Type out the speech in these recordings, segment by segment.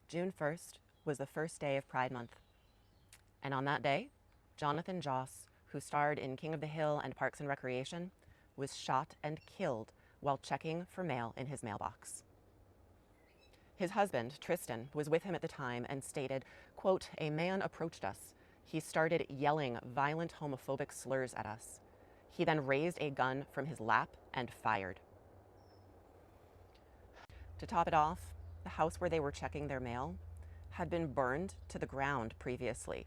June 1st was the first day of Pride Month. And on that day, Jonathan Joss, who starred in King of the Hill and Parks and Recreation, was shot and killed while checking for mail in his mailbox. His husband, Tristan, was with him at the time and stated, quote, "A man approached us. He started yelling violent homophobic slurs at us. He then raised a gun from his lap and fired." To top it off, the house where they were checking their mail had been burned to the ground previously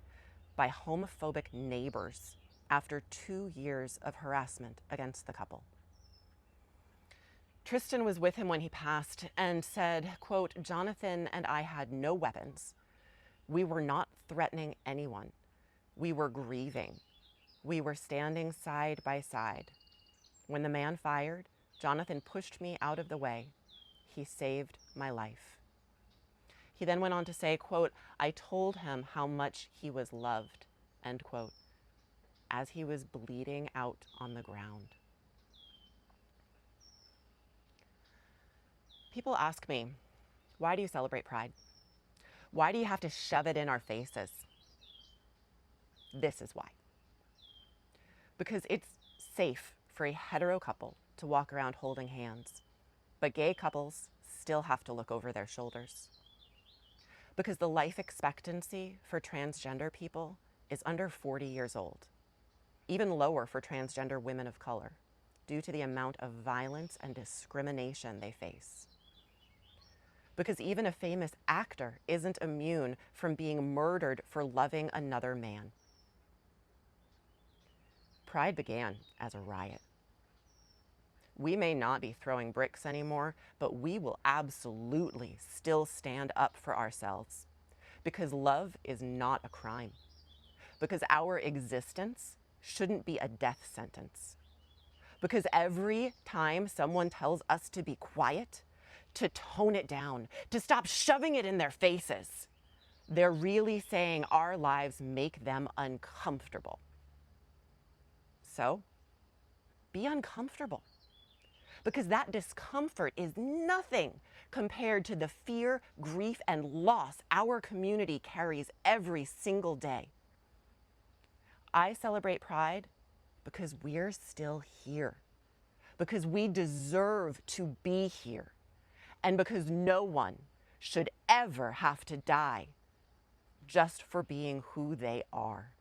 by homophobic neighbors after 2 years of harassment against the couple. Tristan was with him when he passed and said, quote, "Jonathan and I had no weapons. We were not threatening anyone. We were grieving. We were standing side by side. When the man fired, Jonathan pushed me out of the way. He saved my life." He then went on to say, quote, "I told him how much he was loved," end quote, as he was bleeding out on the ground. People ask me, why do you celebrate Pride? Why do you have to shove it in our faces? This is why. Because it's safe for a hetero couple to walk around holding hands, but gay couples still have to look over their shoulders. Because the life expectancy for transgender people is under 40 years old, even lower for transgender women of color, due to the amount of violence and discrimination they face. Because even a famous actor isn't immune from being murdered for loving another man. Pride began as a riot. We may not be throwing bricks anymore, but we will absolutely still stand up for ourselves, because love is not a crime, because our existence shouldn't be a death sentence, because every time someone tells us to be quiet, to tone it down, to stop shoving it in their faces, they're really saying our lives make them uncomfortable. So, be uncomfortable. Because that discomfort is nothing compared to the fear, grief, and loss our community carries every single day. I celebrate Pride because we're still here, because we deserve to be here, and because no one should ever have to die just for being who they are.